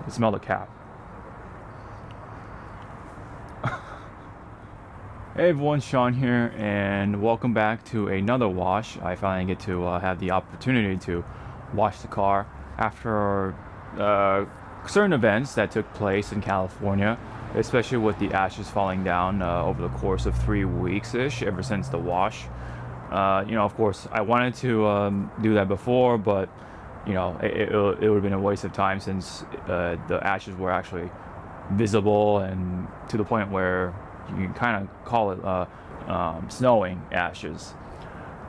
Smell the cap. Hey everyone, Sean here, and welcome back to another wash. I finally get to have the opportunity to wash the car after certain events that took place in California, especially with the ashes falling down over the course of 3 weeks-ish, ever since the wash. Of course, I wanted to do that before, but it would have been a waste of time since the ashes were actually visible and to the point where you can kind of call it snowing ashes.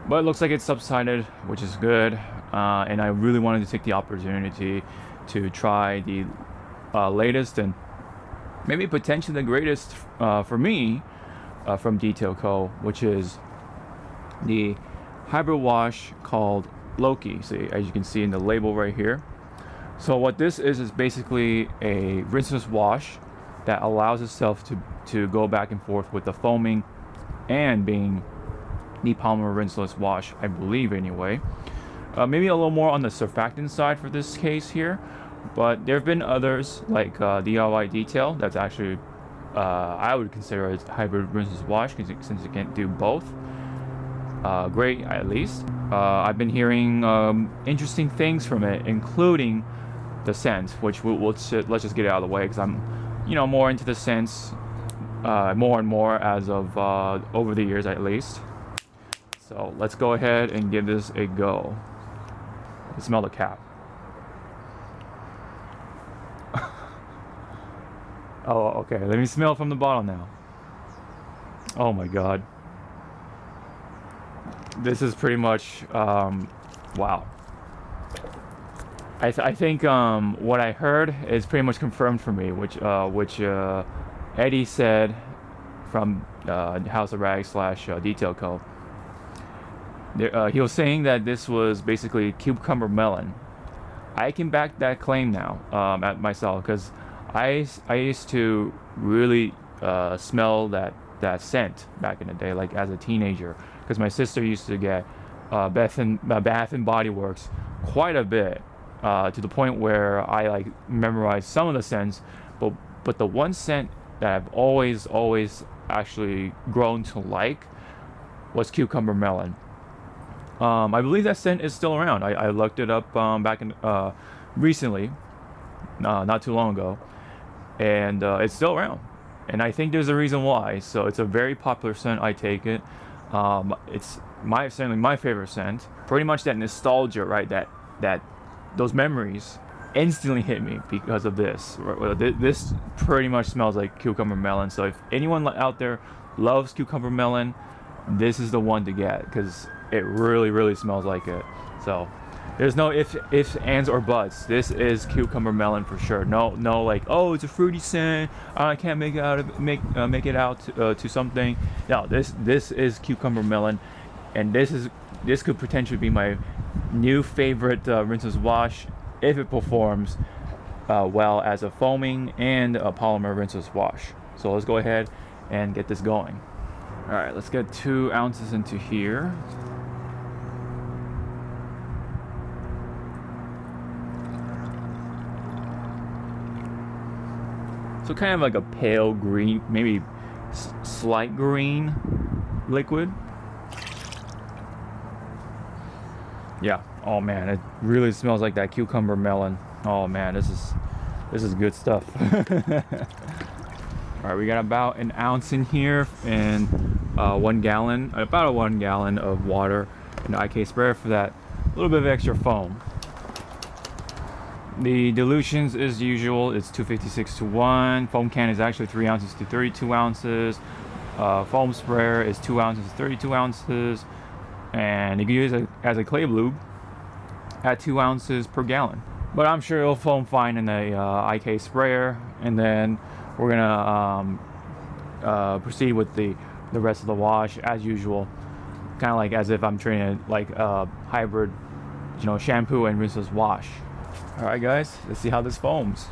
But it looks like it's subsided, which is good. And I really wanted to take the opportunity to try the latest and maybe potentially the greatest for me from Detail Co., which is the hybrid wash called Loki. See, as you can see in the label right here. So what this is basically a rinseless wash that allows itself to go back and forth with the foaming and being the polymer rinseless wash, I believe anyway. Maybe a little more on the surfactant side for this case here, but there have been others like DIY Detail that's actually I would consider it a hybrid rinseless wash since it can do both. Great, at least. I've been hearing interesting things from it, including the scent, which let's just get it out of the way because I'm more into the scents more and more as of over the years at least. So let's go ahead and give this a go. Smell the cap. Oh, okay. Let me smell from the bottle now. Oh my god. This is pretty much wow. I think what I heard is pretty much confirmed for me, which Eddie said from House of Rags / Detail Co. He was saying that this was basically cucumber melon. I can back that claim now at myself because I used to really smell that scent back in the day, like as a teenager, because my sister used to get Bath and Body Works quite a bit. To the point where I like memorized some of the scents, but the one scent that I've always actually grown to like was cucumber melon. I believe that scent is still around. I looked it up back in recently, not too long ago, and it's still around. And I think there's a reason why. So it's a very popular scent. I take it. It's certainly my favorite scent. Pretty much that nostalgia, right? That those memories instantly hit me because of this. This pretty much smells like cucumber melon. So if anyone out there loves cucumber melon, this is the one to get because it really smells like it. So there's no ifs, ands, or buts. This is cucumber melon for sure. No, like, oh, it's a fruity scent. I can't make it out to something. No, this is cucumber melon, and this could potentially be my new favorite rinseless wash if it performs well as a foaming and a polymer rinseless wash. So let's go ahead and get this going. All right, let's get 2 ounces into here. So kind of like a pale green, maybe slight green liquid. Yeah. Oh man, it really smells like that cucumber melon. Oh man, this is good stuff. All right, we got about an ounce in here and 1 gallon, about a 1 gallon of water in the IK sprayer for that little bit of extra foam. The dilutions as usual, it's 256 to 1. Foam can is actually 3 ounces to 32 ounces. Foam sprayer is 2 ounces to 32 ounces. And you can use it as a clay lube at 2 ounces per gallon. But I'm sure it'll foam fine in the IK sprayer. And then we're gonna proceed with the rest of the wash as usual, kind of like as if I'm treating it like a hybrid, shampoo and rinseless wash. All right, guys, let's see how this foams.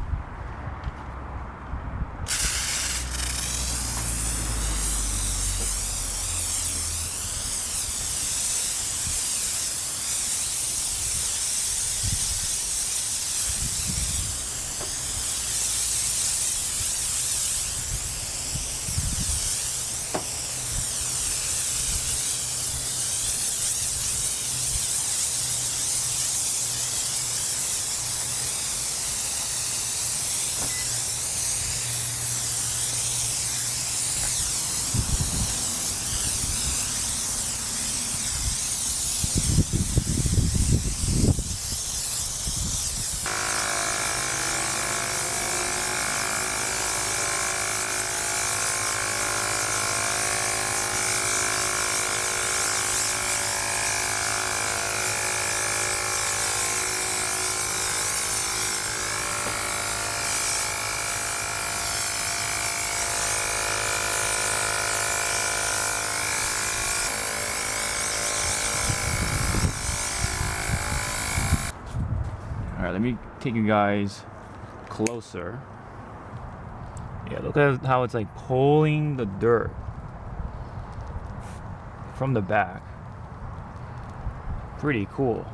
let me take you guys closer. Yeah, look at how it's like pulling the dirt from the back. Pretty cool.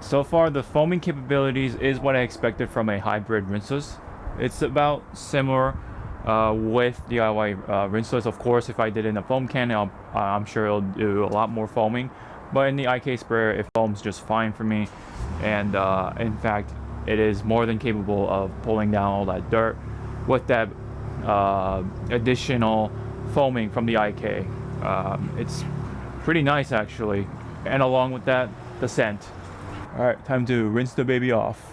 So far, the foaming capabilities is what I expected from a hybrid rinseless. It's about similar with DIY rinseless. Of course, if I did it in a foam can, I'm sure it'll do a lot more foaming. But in the IK sprayer, it foams just fine for me. And in fact, it is more than capable of pulling down all that dirt with that additional foaming from the IK. It's pretty nice actually. And along with that, the scent. Alright, time to rinse the baby off.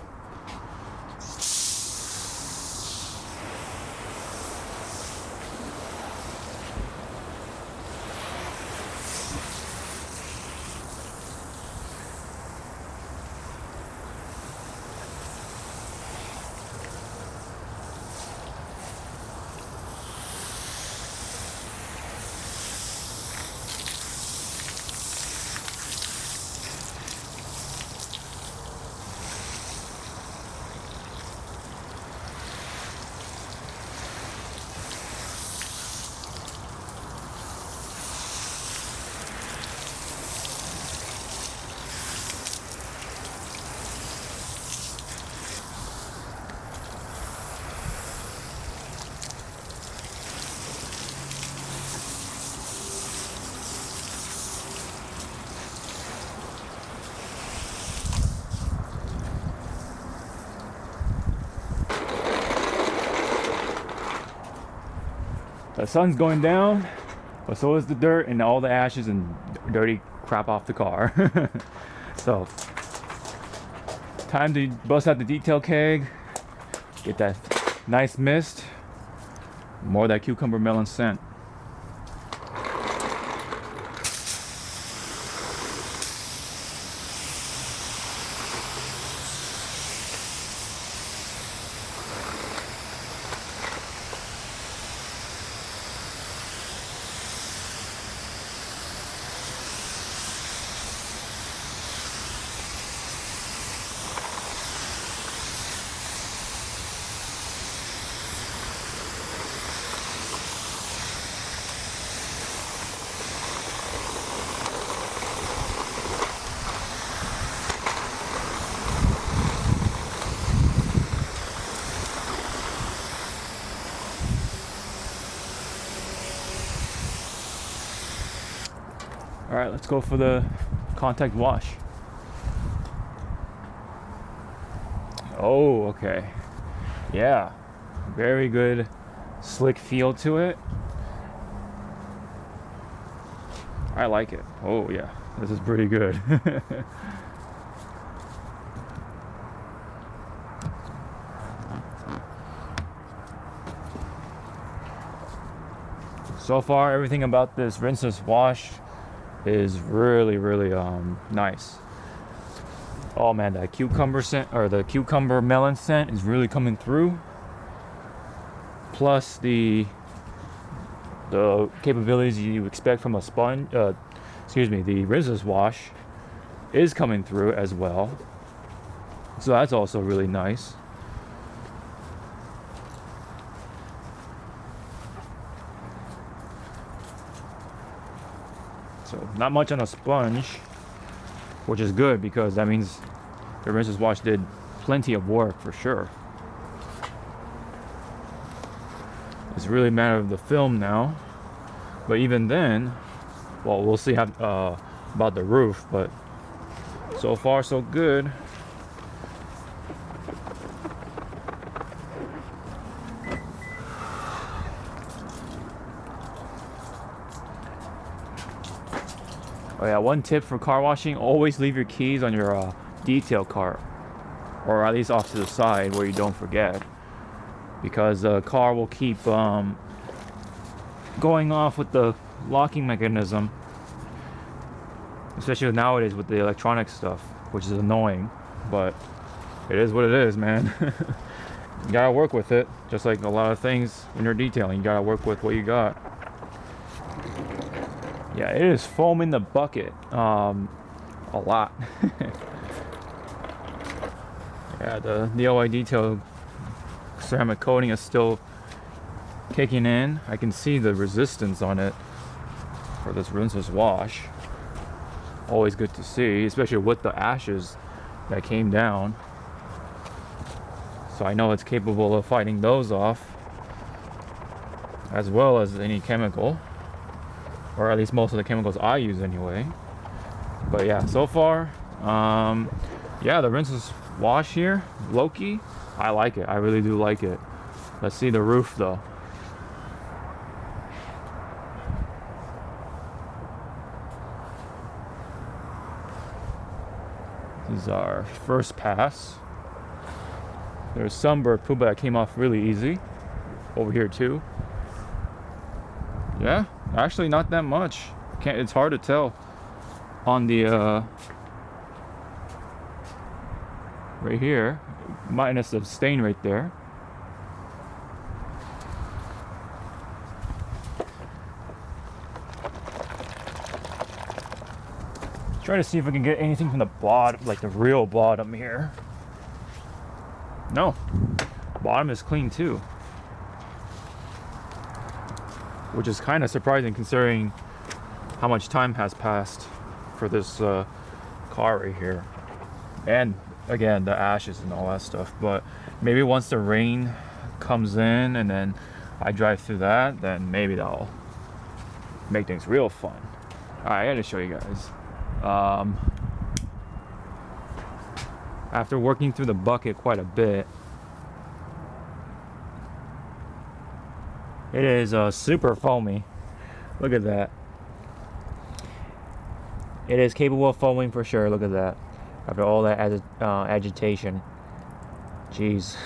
The sun's going down, but so is the dirt and all the ashes and dirty crap off the car. So, time to bust out the detail keg, get that nice mist, more of that cucumber melon scent. All right, let's go for the contact wash. Oh, okay. Yeah, very good slick feel to it. I like it. Oh yeah, this is pretty good. So far, everything about this rinseless wash is really nice. Oh man, that cucumber scent, or the cucumber melon scent, is really coming through. Plus the capabilities you expect from a sponge, the rinseless wash is coming through as well. So that's also really nice. So not much on a sponge, which is good because that means the rinseless wash did plenty of work for sure. It's really a matter of the film now, but even then, well, we'll see how about the roof, but so far so good. Oh yeah, one tip for car washing: always leave your keys on your detail cart, or at least off to the side where you don't forget, because the car will keep going off with the locking mechanism, especially nowadays with the electronic stuff, which is annoying, but it is what it is, man. You gotta work with it, just like a lot of things when you're detailing. You gotta work with what you got. Yeah, it is foaming the bucket a lot. Yeah, the DIY detail ceramic coating is still kicking in. I can see the resistance on it for this rinseless wash. Always good to see, especially with the ashes that came down. So I know it's capable of fighting those off, as well as any chemical, or at least most of the chemicals I use anyway. But yeah, so far, yeah, the rinseless wash here, Loki, I like it. I really do like it. Let's see the roof though. This is our first pass. There's some bird poop, but that came off really easy. Over here too. Yeah, actually not that much. It's hard to tell on the right here, minus the stain right there. Try to see if I can get anything from the bottom, like the real bottom here. No, bottom is clean too, which is kind of surprising considering how much time has passed for this car right here, and again the ashes and all that stuff. But maybe once the rain comes in and then I drive through that, then maybe that'll make things real fun. Alright, I gotta show you guys. After working through the bucket quite a bit, it is super foamy. Look at that. It is capable of foaming for sure. Look at that. After all that agitation. Jeez.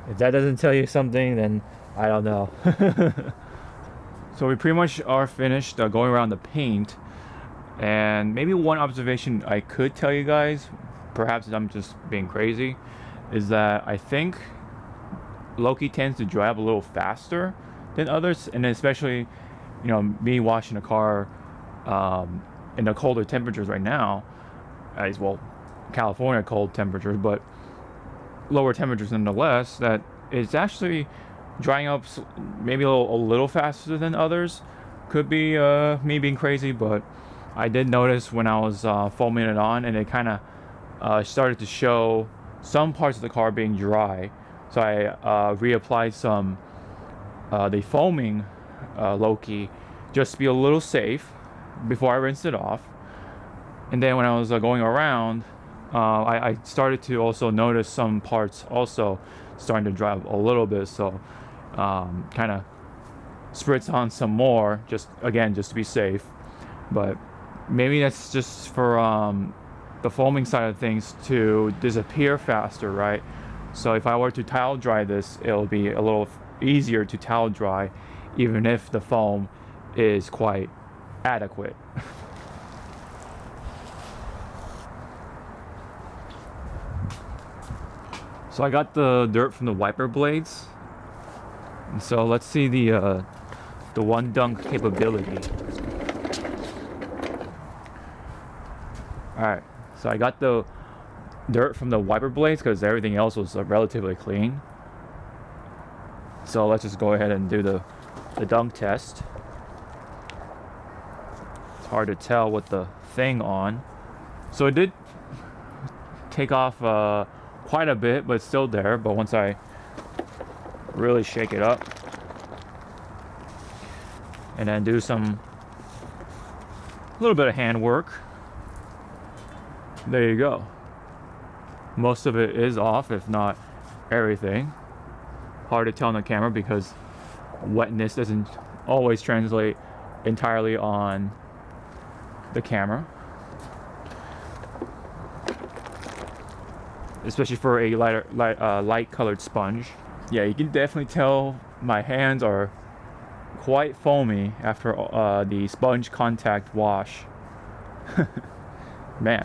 If that doesn't tell you something, then I don't know. So we pretty much are finished going around the paint. And maybe one observation I could tell you guys, perhaps I'm just being crazy, is that I think Loki tends to dry up a little faster than others, and especially, you know, me washing a car in the colder temperatures right now, as well, California cold temperatures, but lower temperatures nonetheless, that it's actually drying up maybe a little faster than others. Could be me being crazy, but I did notice when I was foaming it on, and it kind of started to show some parts of the car being dry. So I reapplied some the foaming Loki just to be a little safe before I rinsed it off. And then when I was going around, I started to also notice some parts also starting to dry up a little bit. So kind of spritz on some more, just to be safe. But maybe that's just for the foaming side of things to disappear faster, right? So if I were to towel dry this, it'll be a little easier to towel dry, even if the foam is quite adequate. So I got the dirt from the wiper blades. And so let's see the one dunk capability. Alright, so I got the dirt from the wiper blades because everything else was relatively clean. So let's just go ahead and do the dunk test. It's hard to tell with the thing on. So it did take off quite a bit, but it's still there. But once I really shake it up and then do a little bit of hand work, there you go. Most of it is off, if not everything. Hard to tell on the camera because wetness doesn't always translate entirely on the camera, especially for a light colored sponge. Yeah, you can definitely tell my hands are quite foamy after the sponge contact wash. Man.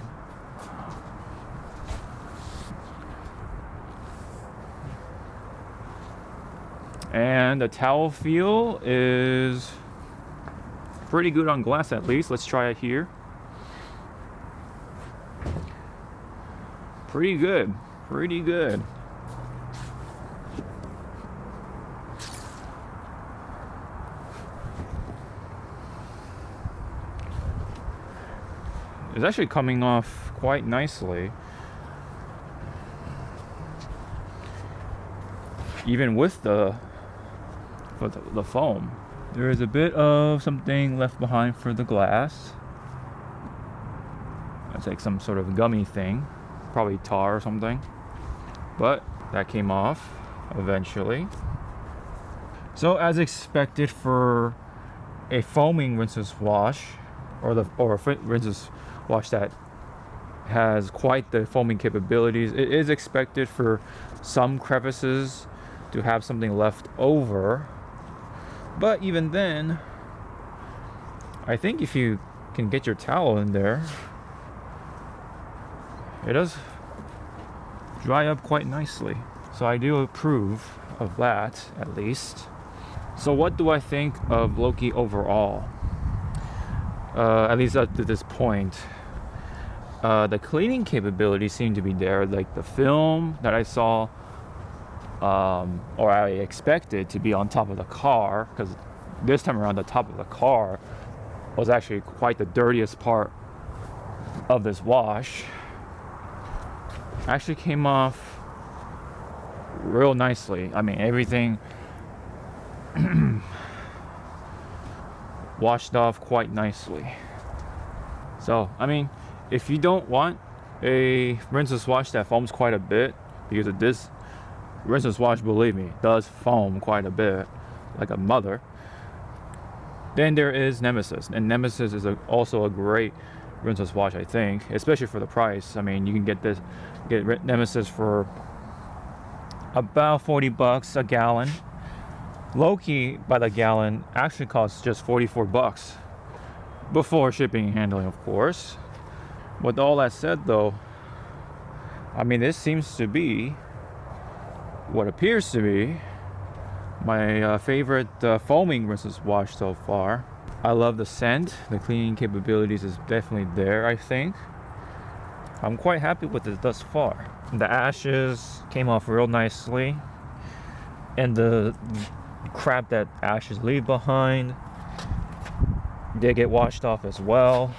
And the towel feel is pretty good on glass, at least. Let's try it here. Pretty good. Pretty good. It's actually coming off quite nicely. Even with the foam. There is a bit of something left behind for the glass. It's like some sort of gummy thing. Probably tar or something. But that came off eventually. So as expected for a foaming rinseless wash, or a rinseless wash that has quite the foaming capabilities, it is expected for some crevices to have something left over. But even then, I think if you can get your towel in there, it does dry up quite nicely. So I do approve of that, at least. So what do I think of Loki overall? At least up to this point. The cleaning capabilities seem to be there. Like the film that I saw, or I expected to be on top of the car, because this time around the top of the car was actually quite the dirtiest part of this wash. Actually came off real nicely. I mean, everything washed off quite nicely. So, I mean, if you don't want a rinseless wash that foams quite a bit, because of this rinseless wash, believe me, does foam quite a bit, like a mother, then there is Nemesis. And Nemesis is also a great rinseless wash, I think, especially for the price. I mean, you can get Nemesis for about $40 a gallon. Loki by the gallon actually costs just $44 before shipping and handling, of course. With all that said, though, I mean, this seems to be what appears to be my favorite foaming rinseless wash so far. I love the scent. The cleaning capabilities is definitely there, I think. I'm quite happy with it thus far. The ashes came off real nicely, and the crap that ashes leave behind, they get washed off as well.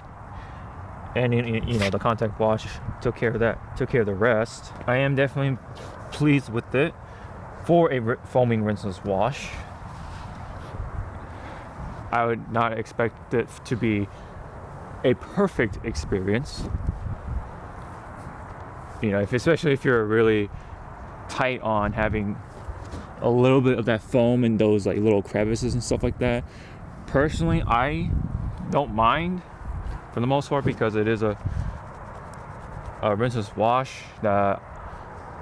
And you know, the contact wash took care of that, took care of the rest. I am definitely pleased with it for a foaming rinseless wash. I would not expect it to be a perfect experience. You know, especially if you're really tight on having a little bit of that foam in those like little crevices and stuff like that. Personally, I don't mind for the most part, because it is a rinseless wash that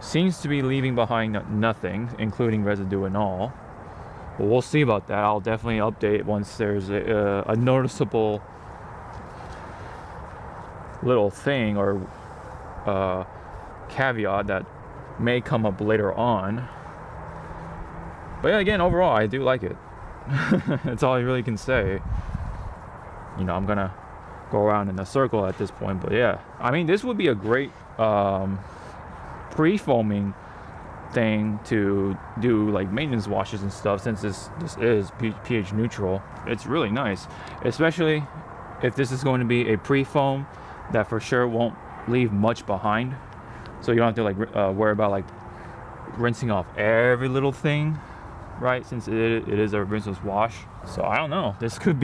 seems to be leaving behind nothing, including residue and all. But we'll see about that. I'll definitely update once there's a noticeable little thing or caveat that may come up later on. But yeah, again, overall, I do like it. That's all I really can say. You know, I'm gonna go around in a circle at this point, but yeah, I mean, this would be a great pre-foaming thing to do, like maintenance washes and stuff, since this is pH neutral. It's really nice, especially if this is going to be a pre-foam that for sure won't leave much behind, so you don't have to like worry about like rinsing off every little thing, right? Since it is a rinseless wash. So I don't know, this could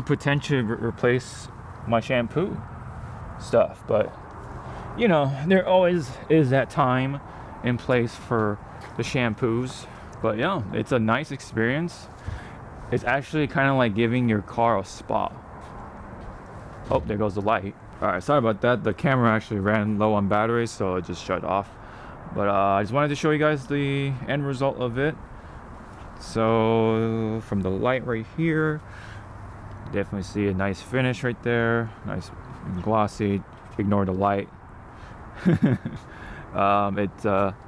potentially replace my shampoo stuff, but you know, there always is that time and place for the shampoos. But yeah, it's a nice experience. It's actually kind of like giving your car a spa. Oh, there goes the light. All right, sorry about that. The camera actually ran low on batteries, so it just shut off. But I just wanted to show you guys the end result of it. So from the light right here, definitely see a nice finish right there, nice glossy. Ignore the light. It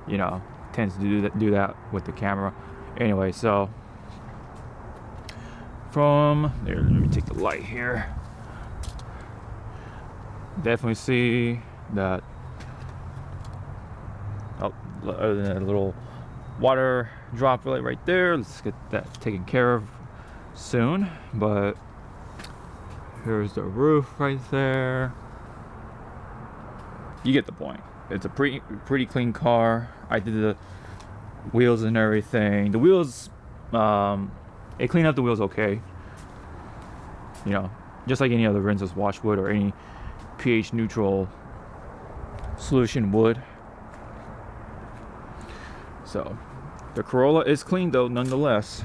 you know, tends to do that with the camera. Anyway, so from there, let me take the light here. Definitely see that. Oh, a little water droplet right there. Let's get that taken care of soon. But here's the roof right there. You get the point. It's a pretty clean car. I did the wheels and everything. The wheels, it cleaned up the wheels okay. You know, just like any other rinseless wash would, or any pH neutral solution would. So the Corolla is clean though, nonetheless.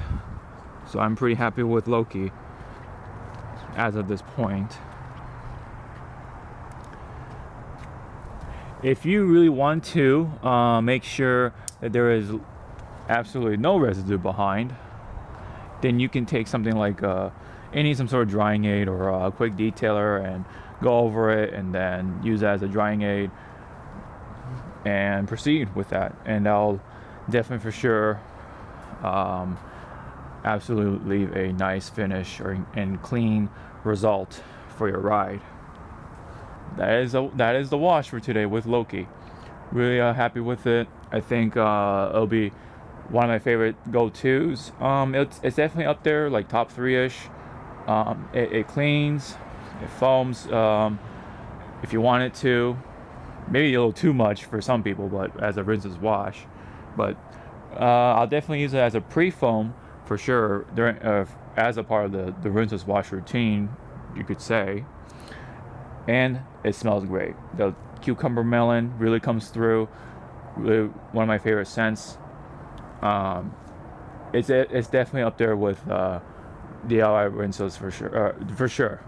So I'm pretty happy with Loki as of this point. If you really want to make sure that there is absolutely no residue behind, then you can take something like some sort of drying aid or a quick detailer and go over it, and then use that as a drying aid and proceed with that. And I'll definitely for sure absolutely leave a nice finish and clean result for your ride. That is the wash for today with Loki. Really happy with it. I think it'll be one of my favorite go-tos. It's definitely up there, like top 3-ish. It cleans, it foams if you want it to. Maybe a little too much for some people, but as a rinseless wash. But I'll definitely use it as a pre-foam for sure during as a part of the rinseless wash routine, you could say. And it smells great. The cucumber melon really comes through. Really one of my favorite scents. It's definitely up there with DIY rinseless for sure.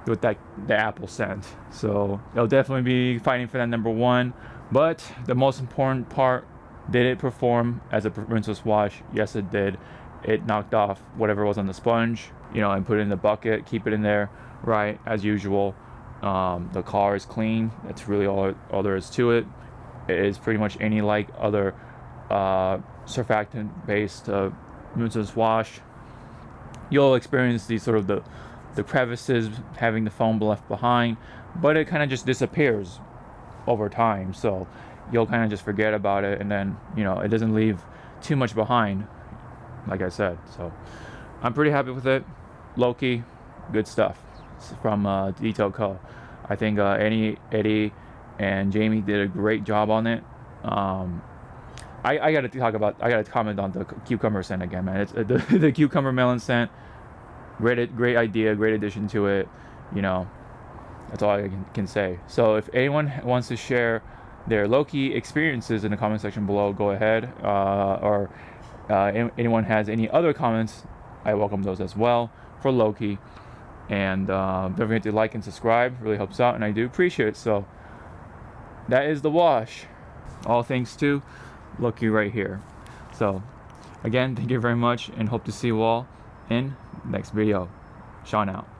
With the apple scent. So it'll definitely be fighting for that number one. But the most important part, did it perform as a rinseless wash? Yes, it did. It knocked off whatever was on the sponge, and put it in the bucket, keep it in there, right, as usual. The car is clean. That's really all there is to it. It is pretty much any like other surfactant based rinseless wash. You'll experience these sort of the crevices, having the foam left behind, but it kind of just disappears over time. So you'll kind of just forget about it, and then it doesn't leave too much behind, like I said. So I'm pretty happy with it. Loki, good stuff. It's from Detail Co. I think Eddie and Jamie did a great job on it. I gotta comment on the cucumber scent again, man. It's the cucumber melon scent. Great idea, great addition to it. That's all I can say. So if anyone wants to share their Loki experiences in the comment section below, go ahead. Or anyone has any other comments, I welcome those as well for Loki. And don't forget to like and subscribe. Really helps out, and I do appreciate it. So that is the wash. All thanks to Loki right here. So again, thank you very much, and hope to see you all in the next video. Sean out.